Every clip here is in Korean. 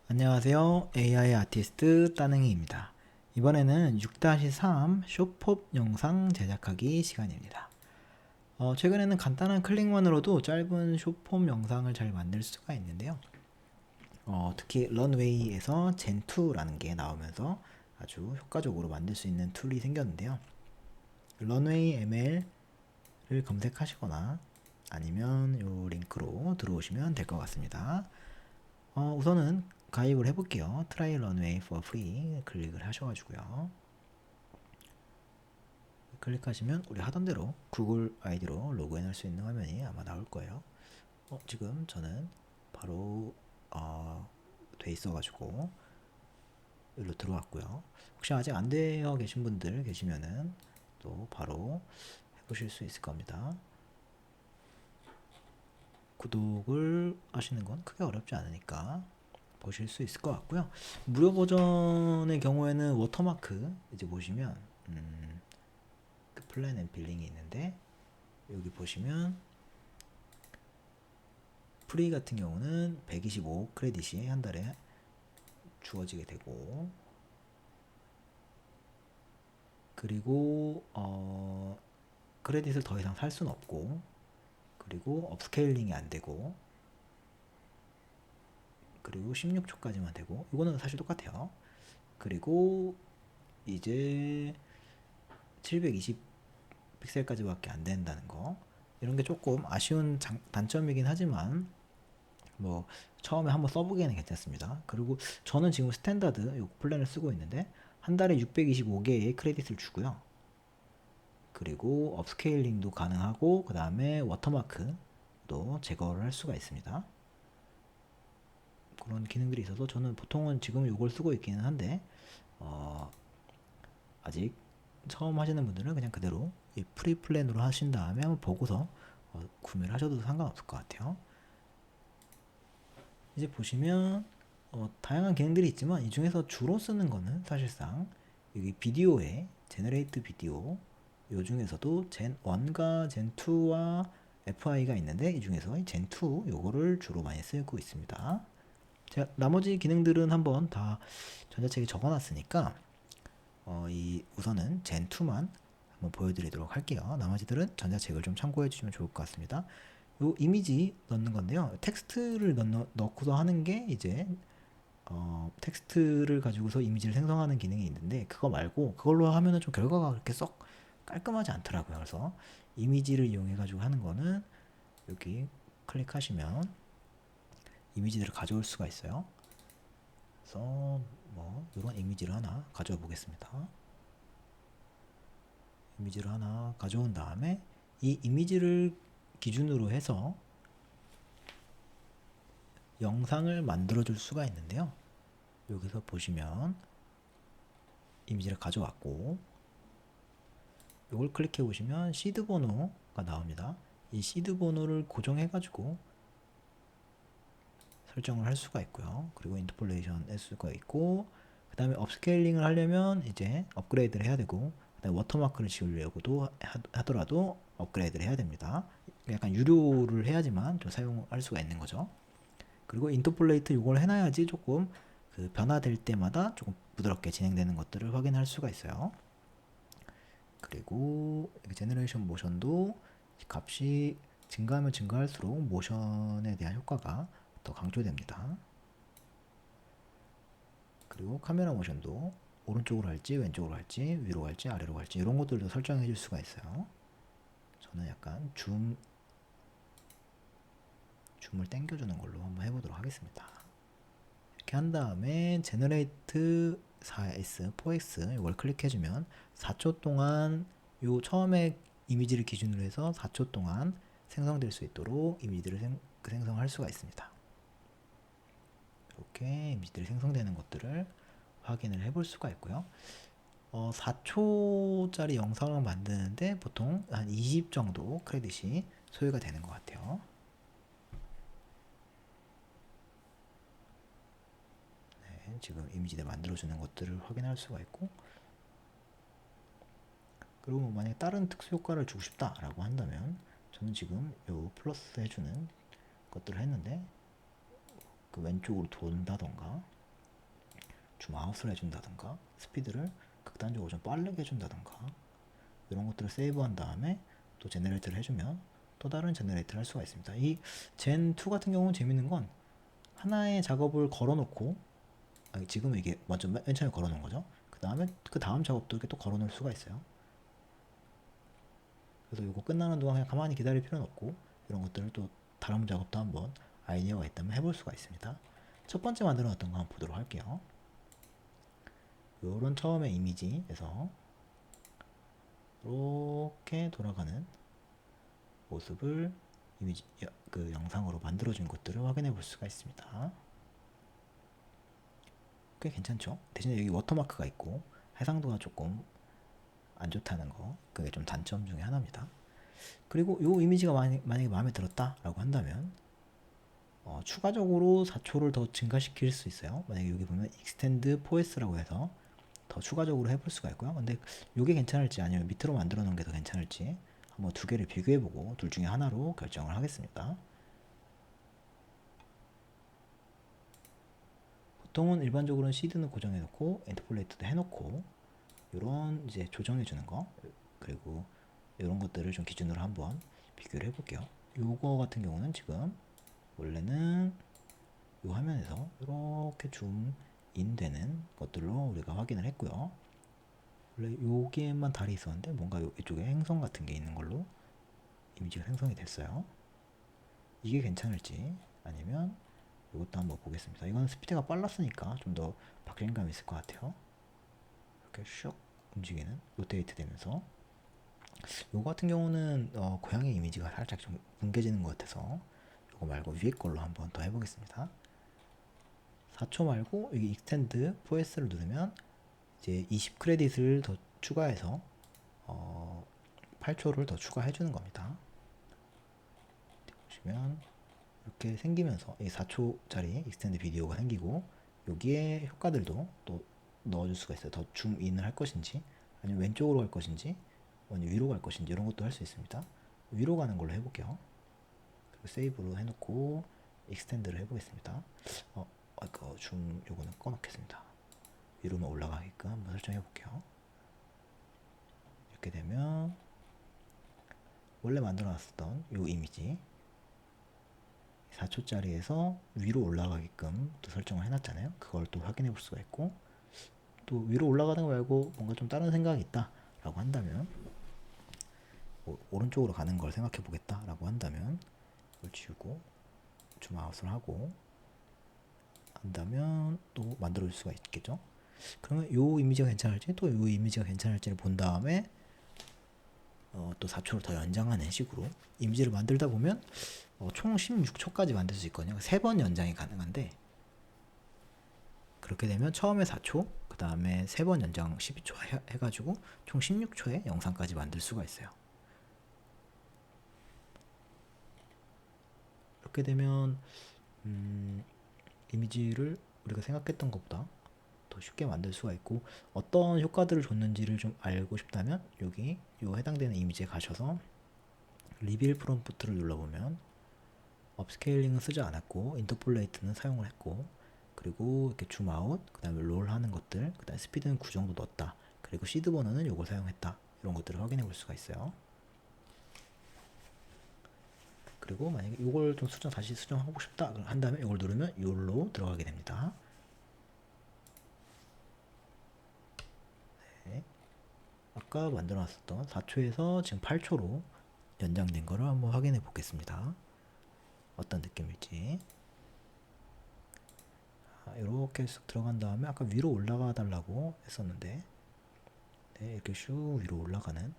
안녕하세요. AI 아티스트 따능이입니다. 이번에는 6-3 쇼폼 영상 제작하기 시간입니다. 최근에는 간단한 클릭만으로도 짧은 쇼폼 영상을 잘 만들 수가 있는데요. 특히 런웨이에서 젠2라는 게 나오면서 아주 효과적으로 만들 수 있는 툴이 생겼는데요. 런웨이 ML을 검색하시거나 아니면 이 링크로 들어오시면 될 것 같습니다. 우선은 가입을 해볼게요. Try Runway for Free 클릭을 하셔가지고요. 클릭하시면 우리 하던 대로 구글 아이디로 로그인 할 수 있는 화면이 아마 나올 거예요. 지금 저는 바로 돼 있어가지고 여기로 들어왔고요. 혹시 아직 안 되어 계신 분들 계시면은 또 바로 해보실 수 있을 겁니다. 구독을 하시는 건 크게 어렵지 않으니까 보실 수 있을 것 같고요. 무료 버전의 경우에는 워터마크 이제 보시면 그 플랜 앤 빌링이 있는데 여기 보시면 프리 같은 경우는 125 크레딧이 한 달에 주어지게 되고, 그리고 크레딧을 더 이상 살 수는 없고, 그리고 업스케일링이 안 되고, 그리고 16초까지만 되고, 이거는 사실 똑같아요. 그리고 이제 720 픽셀까지밖에 안 된다는 거, 이런 게 조금 아쉬운 단점이긴 하지만 뭐 처음에 한번 써보기에는 괜찮습니다. 그리고 저는 지금 스탠다드 요 플랜을 쓰고 있는데 한 달에 625개의 크레딧을 주고요. 그리고 업스케일링도 가능하고 그 다음에 워터마크도 제거를 할 수가 있습니다. 그런 기능들이 있어서 저는 보통은 지금 이걸 쓰고 있기는 한데 아직 처음 하시는 분들은 그냥 그대로 이 프리 플랜으로 하신 다음에 한번 보고서 구매를 하셔도 상관없을 것 같아요. 이제 보시면 다양한 기능들이 있지만 이 중에서 주로 쓰는 거는 사실상 여기 비디오에 제너레이트 비디오 요 중에서도 젠 1과 젠 2와 FI가 있는데 이 중에서 젠 2 요거를 주로 많이 쓰고 있습니다. 제가 나머지 기능들은 한번 다 전자책에 적어놨으니까 이 우선은 젠 2만 한번 보여드리도록 할게요. 나머지들은 전자책을 좀 참고해 주시면 좋을 것 같습니다. 요 이미지 넣는 건데요. 텍스트를 넣고서 하는 게 이제 텍스트를 가지고서 이미지를 생성하는 기능이 있는데 그거 말고 그걸로 하면은 좀 결과가 그렇게 썩 깔끔하지 않더라고요. 그래서 이미지를 이용해 가지고 하는 거는 여기 클릭하시면 이미지들을 가져올 수가 있어요. 그래서 뭐 이런 이미지를 하나 가져와 보겠습니다. 이미지를 하나 가져온 다음에 이 이미지를 기준으로 해서 영상을 만들어 줄 수가 있는데요. 여기서 보시면 이미지를 가져왔고 이걸 클릭해 보시면 시드 번호가 나옵니다. 이 시드 번호를 고정해 가지고 설정을 할 수가 있고요. 그리고 인터폴레이션 할 수가 있고 그 다음에 업스케일링을 하려면 이제 업그레이드를 해야 되고 그다음에 워터마크를 지우려고도 하더라도 업그레이드를 해야 됩니다. 약간 유료를 해야지만 좀 사용할 수가 있는 거죠. 그리고 인터폴레이트 이걸 해놔야지 조금 그 변화될 때마다 조금 부드럽게 진행되는 것들을 확인할 수가 있어요. 그리고 제너레이션 모션도 값이 증가하면 증가할수록 모션에 대한 효과가 더 강조됩니다. 그리고 카메라 모션도 오른쪽으로 할지 왼쪽으로 할지 위로 갈지 아래로 갈지 이런 것들도 설정해 줄 수가 있어요. 저는 약간 줌을 당겨주는 걸로 한번 해보도록 하겠습니다. 이렇게 한 다음에 제너레이트 4S, 4X 이걸 클릭해주면 4초 동안 요 처음에 이미지를 기준으로 해서 4초 동안 생성될 수 있도록 이미지를 생성할 수가 있습니다. 이렇게 이미지들이 생성되는 것들을 확인을 해볼 수가 있고요. 4초짜리 영상을 만드는데 보통 한 20 정도 크레딧이 소요가 되는 것 같아요. 네, 지금 이미지를 만들어주는 것들을 확인할 수가 있고 그리고 뭐 만약에 다른 특수 효과를 주고 싶다라고 한다면 저는 지금 요 플러스 해주는 것들을 했는데 그 왼쪽으로 돈다던가 줌아웃을 해준다던가 스피드를 극단적으로 좀 빠르게 해준다던가 이런 것들을 세이브한 다음에 또 제너레이트를 해주면 또 다른 제너레이트를 할 수가 있습니다. 이 젠2 같은 경우는 재밌는 건 하나의 작업을 걸어놓고 지금 이게 먼저 맨 처음에 걸어놓은 거죠. 그 다음에 그 다음 작업도 이렇게 또 걸어놓을 수가 있어요. 그래서 이거 끝나는 동안 그냥 가만히 기다릴 필요는 없고 이런 것들을 또 다른 작업도 한번 아이디어가 있다면 해볼 수가 있습니다. 첫 번째 만들어 놨던 거 한번 보도록 할게요. 요런 처음에 이미지에서 이렇게 돌아가는 모습을 이미지 그 영상으로 만들어준 것들을 확인해 볼 수가 있습니다. 꽤 괜찮죠? 대신에 여기 워터마크가 있고 해상도가 조금 안 좋다는 거, 그게 좀 단점 중에 하나입니다. 그리고 이 이미지가 만약에 마음에 들었다라고 한다면 추가적으로 4초를 더 증가시킬 수 있어요. 만약에 여기 보면 extend 4S라고 해서 더 추가적으로 해볼 수가 있고요. 근데 이게 괜찮을지 아니면 밑으로 만들어 놓은 게 더 괜찮을지 한번 두 개를 비교해보고 둘 중에 하나로 결정을 하겠습니다. 보통은 일반적으로는 시드는 고정해놓고 인터폴레이트도 해놓고 이런 이제 조정해주는 거 그리고 이런 것들을 좀 기준으로 한번 비교를 해볼게요. 요거 같은 경우는 지금 원래는 이 화면에서 이렇게 줌인 되는 것들로 우리가 확인을 했고요. 원래 여기에만 달이 있었는데 뭔가 이쪽에 행성 같은 게 있는 걸로 이미지가 생성이 됐어요. 이게 괜찮을지 아니면 이것도 한번 보겠습니다. 이건 스피드가 빨랐으니까 좀 더 박진감이 있을 것 같아요. 이렇게 슉 움직이는 로테이트 되면서 요거 같은 경우는 고양이 이미지가 살짝 좀 뭉개지는 것 같아서 요거 말고 위에 걸로 한번 더 해보겠습니다. 4초 말고 여기 익스텐드 4S를 누르면 이제 20 크레딧을 더 추가해서 8초를 더 추가해 주는 겁니다. 보시면 이렇게 생기면서 이 4초짜리 익스텐드 비디오가 생기고 여기에 효과들도 또 넣어줄 수가 있어요. 더 줌인을 할 것인지 아니면 왼쪽으로 갈 것인지 아니면 위로 갈 것인지 이런 것도 할 수 있습니다. 위로 가는 걸로 해볼게요. 그리고 세이브로 해놓고 익스텐드를 해보겠습니다. 줌 요거는 꺼놓겠습니다. 위로만 올라가게끔 한번 설정해 볼게요. 이렇게 되면 원래 만들어 놨었던 이 이미지 4초짜리에서 위로 올라가게끔 또 설정을 해놨잖아요. 그걸 또 확인해 볼 수가 있고 또 위로 올라가는 거 말고 뭔가 좀 다른 생각이 있다 라고 한다면 오른쪽으로 가는 걸 생각해 보겠다 라고 한다면 이걸 지우고 줌아웃을 하고 한다면 또 만들어 줄 수가 있겠죠. 그러면 이 이미지가 괜찮을지 또 이 이미지가 괜찮을지를 본 다음에 또 4초를 더 연장하는 식으로 이미지를 만들다 보면 총 16초까지 만들 수 있거든요. 3번 연장이 가능한데 그렇게 되면 처음에 4초 그 다음에 3번 연장 12초 해가지고 총 16초의 영상까지 만들 수가 있어요. 이렇게 되면 이미지를 우리가 생각했던 것보다 더 쉽게 만들 수가 있고 어떤 효과들을 줬는지를 좀 알고 싶다면 여기 요 해당되는 이미지에 가셔서 리빌 프롬프트를 눌러보면 업스케일링은 쓰지 않았고 인터폴레이트는 사용을 했고 그리고 이렇게 줌아웃 그 다음에 롤 하는 것들 그 다음에 스피드는 9 정도 넣었다 그리고 시드 버너는 요걸 사용했다 이런 것들을 확인해 볼 수가 있어요. 그리고 만약에 요걸 좀 다시 수정하고 싶다 한다면 이걸 누르면 요로 들어가게 됩니다. 네. 아까 만들어 놨었던 4초에서 지금 8초로 연장된 거를 한번 확인해 보겠습니다. 어떤 느낌일지. 이렇게 쓱 들어간 다음에 아까 위로 올라가 달라고 했었는데 네, 이렇게 슉 위로 올라가는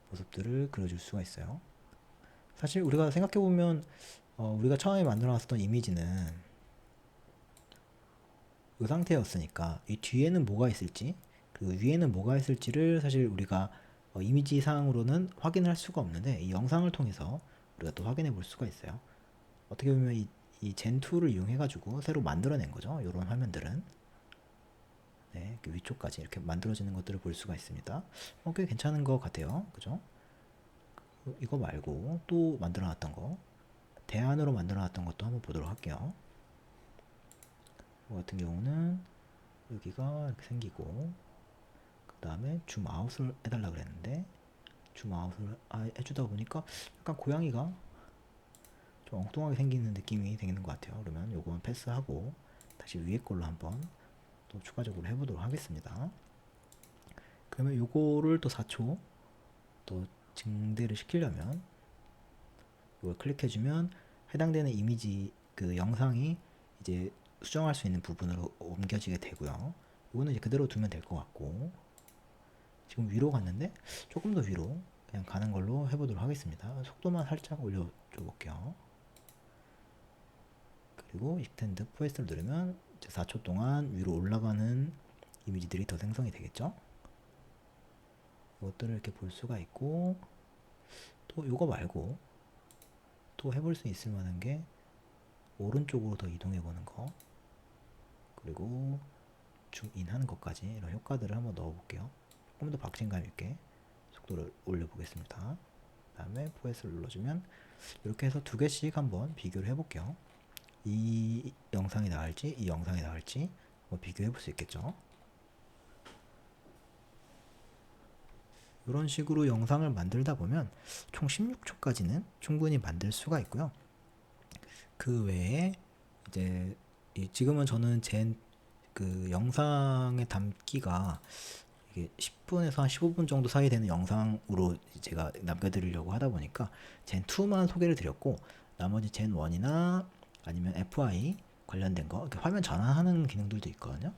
모습들을 그려줄 수가 있어요. 사실 우리가 생각해보면 우리가 처음에 만들어 놨었던 이미지는 이 상태였으니까 이 뒤에는 뭐가 있을지 그리고 위에는 뭐가 있을지를 사실 우리가 이미지 상으로는 확인할 수가 없는데 이 영상을 통해서 우리가 또 확인해 볼 수가 있어요. 어떻게 보면 이 젠2를 이용해 가지고 새로 만들어낸 거죠. 이런 화면들은 네, 이렇게 위쪽까지 이렇게 만들어지는 것들을 볼 수가 있습니다. 꽤 괜찮은 것 같아요. 그죠? 이거 말고 또 만들어 놨던 거 대안으로 만들어 놨던 것도 한번 보도록 할게요. 이거 같은 경우는 여기가 이렇게 생기고, 그 다음에 줌 아웃을 해달라 그랬는데 줌 아웃을 해주다 보니까 약간 고양이가 좀 엉뚱하게 생기는 느낌이 생기는 것 같아요. 그러면 요건 패스하고 다시 위에 걸로 한번 또 추가적으로 해보도록 하겠습니다. 그러면 요거를 또 4초 또 증대를 시키려면 이걸 클릭해주면 해당되는 이미지 그 영상이 이제 수정할 수 있는 부분으로 옮겨지게 되고요. 이거는 이제 그대로 두면 될 것 같고, 지금 위로 갔는데 조금 더 위로 그냥 가는 걸로 해보도록 하겠습니다. 속도만 살짝 올려줘 볼게요. 그리고 익스텐드 포에스를 누르면 이제 4초 동안 위로 올라가는 이미지들이 더 생성이 되겠죠. 이것들을 이렇게 볼 수가 있고, 또 이거 말고 또 해볼 수 있을 만한 게 오른쪽으로 더 이동해 보는 거, 그리고 줌인 하는 것까지 이런 효과들을 한번 넣어 볼게요. 조금 더 박진감 있게 속도를 올려 보겠습니다. 그 다음에 포에스를 눌러주면 이렇게 해서 두 개씩 한번 비교를 해 볼게요. 이 영상이 나을지 이 영상이 나을지 비교해 볼 수 있겠죠. 이런 식으로 영상을 만들다 보면 총 16초까지는 충분히 만들 수가 있고요. 그 외에 이제 지금은 저는 제 그 영상의 담기가 이게 10분에서 한 15분 정도 사이 되는 영상으로 제가 남겨드리려고 하다 보니까 젠2만 소개를 드렸고, 나머지 젠1이나 아니면 FI 관련된 거, 이렇게 화면 전환하는 기능들도 있거든요.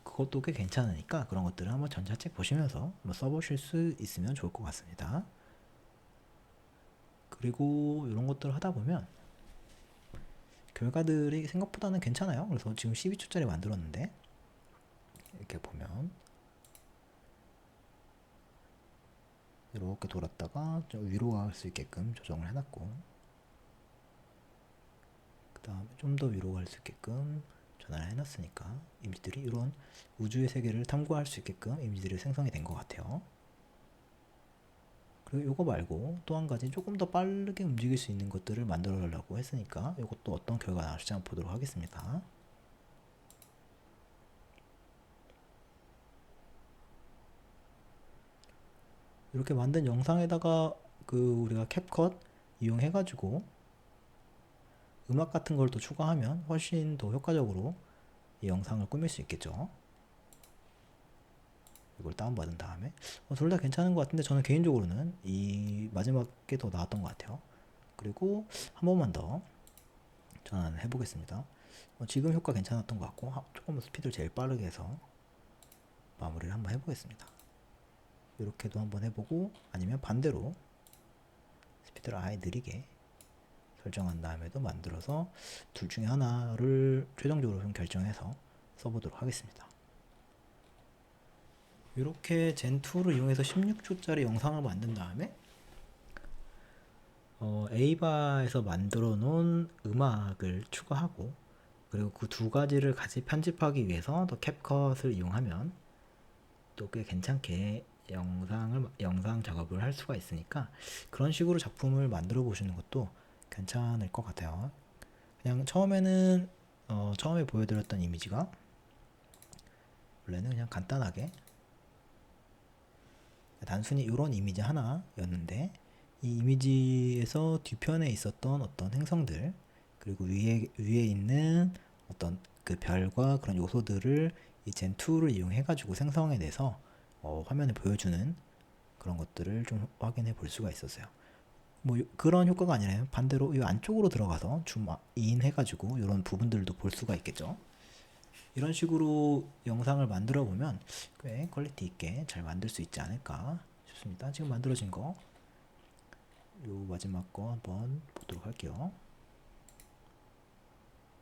그것도 꽤 괜찮으니까 그런 것들을 한번 전자책 보시면서 한번 써보실 수 있으면 좋을 것 같습니다. 그리고 이런 것들을 하다 보면 결과들이 생각보다는 괜찮아요. 그래서 지금 12초짜리 만들었는데 이렇게 보면 이렇게 돌았다가 좀 위로 갈 수 있게끔 조정을 해놨고, 그 다음에 좀 더 위로 갈 수 있게끔 전환을 해놨으니까 이미지들이 이런 우주의 세계를 탐구할 수 있게끔 이미지들이 생성이 된 것 같아요. 그리고 이거 말고 또 한 가지 조금 더 빠르게 움직일 수 있는 것들을 만들어 달라고 했으니까 이것도 어떤 결과가 나올지 한번 보도록 하겠습니다. 이렇게 만든 영상에다가 우리가 캡컷 이용해 가지고 음악 같은 걸 또 추가하면 훨씬 더 효과적으로 이 영상을 꾸밀 수 있겠죠. 이걸 다운받은 다음에 둘 다 괜찮은 것 같은데 저는 개인적으로는 이 마지막에 더 나았던 것 같아요. 그리고 한 번만 더 전환해 보겠습니다. 지금 효과 괜찮았던 것 같고 조금 스피드를 제일 빠르게 해서 마무리를 한번 해보겠습니다. 이렇게도 한번 해보고, 아니면 반대로 스피드를 아예 느리게 설정한 다음에도 만들어서 둘 중에 하나를 최종적으로 좀 결정해서 써보도록 하겠습니다. 이렇게 젠2를 이용해서 16초짜리 영상을 만든 다음에 에이바에서 만들어 놓은 음악을 추가하고, 그리고 그 두 가지를 같이 편집하기 위해서 더 캡컷을 이용하면 또 꽤 괜찮게 영상 작업을 할 수가 있으니까 그런 식으로 작품을 만들어 보시는 것도 괜찮을 것 같아요. 그냥 처음에는 처음에 보여드렸던 이미지가 원래는 그냥 간단하게 단순히 이런 이미지 하나였는데, 이 이미지에서 뒤편에 있었던 어떤 행성들, 그리고 위에 있는 어떤 그 별과 그런 요소들을 이 젠2를 이용해 가지고 생성해내서 화면에 보여주는 그런 것들을 좀 확인해 볼 수가 있었어요. 그런 효과가 아니라 반대로 이 안쪽으로 들어가서 줌인 해가지고 이런 부분들도 볼 수가 있겠죠. 이런 식으로 영상을 만들어 보면 꽤 퀄리티 있게 잘 만들 수 있지 않을까 싶습니다. 지금 만들어진 거, 요 마지막 거 한번 보도록 할게요.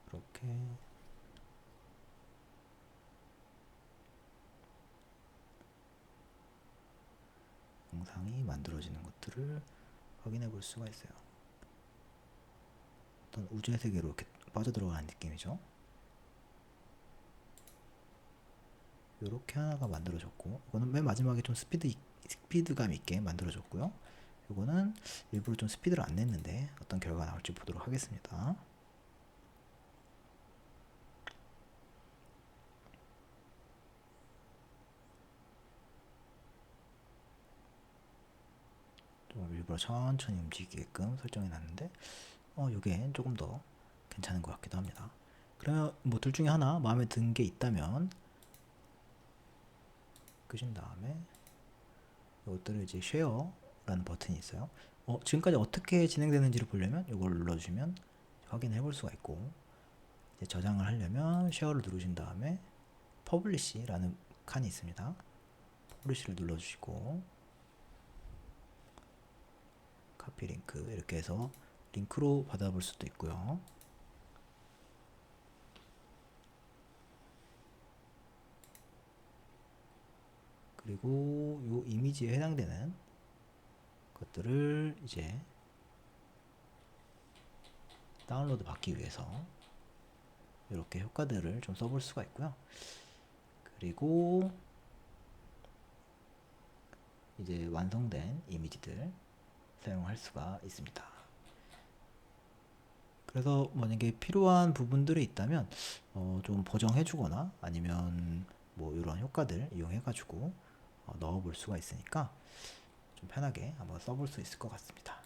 이렇게 영상이 만들어지는 것들을 확인해 볼 수가 있어요. 어떤 우주의 세계로 이렇게 빠져들어가는 느낌이죠. 이렇게 하나가 만들어졌고, 이거는 맨 마지막에 좀 스피드감 있게 만들어졌고요. 이거는 일부러 좀 스피드를 안 냈는데 어떤 결과가 나올지 보도록 하겠습니다. 일부러 천천히 움직이게끔 설정해 놨는데 요게 조금 더 괜찮은 것 같기도 합니다. 그러면 뭐 둘 중에 하나 마음에 든 게 있다면 끄신 다음에 이것들을 이제 쉐어라는 버튼이 있어요. 지금까지 어떻게 진행되는지를 보려면 이걸 눌러주시면 확인해 볼 수가 있고, 이제 저장을 하려면 쉐어를 누르신 다음에 퍼블리시라는 칸이 있습니다. 퍼블리시를 눌러주시고 카피 링크 이렇게 해서 링크로 받아볼 수도 있고요. 그리고 이 이미지에 해당되는 것들을 이제 다운로드 받기 위해서 이렇게 효과들을 좀 써볼 수가 있고요. 그리고 이제 완성된 이미지들 사용할 수가 있습니다. 그래서 만약에 필요한 부분들이 있다면 좀 보정해 주거나 아니면 뭐 이런 효과들 이용해 가지고 넣어 볼 수가 있으니까 좀 편하게 한번 써볼 수 있을 것 같습니다.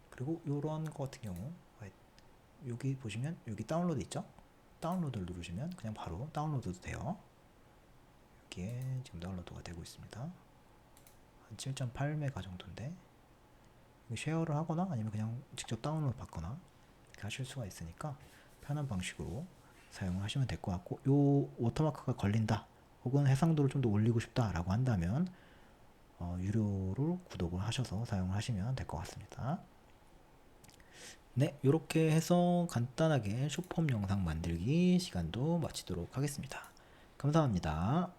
그리고 이런 거 같은 경우 여기 보시면 여기 다운로드 있죠? 다운로드를 누르시면 그냥 바로 다운로드도 돼요. 여기에 지금 다운로드가 되고 있습니다. 한 7.8메가 정도인데 쉐어를 하거나 아니면 그냥 직접 다운로드 받거나 이렇게 하실 수가 있으니까 편한 방식으로 사용을 하시면 될 것 같고, 요 워터마크가 걸린다 혹은 해상도를 좀 더 올리고 싶다 라고 한다면 유료로 구독을 하셔서 사용을 하시면 될 것 같습니다. 네, 이렇게 해서 간단하게 숏폼 영상 만들기 시간도 마치도록 하겠습니다. 감사합니다.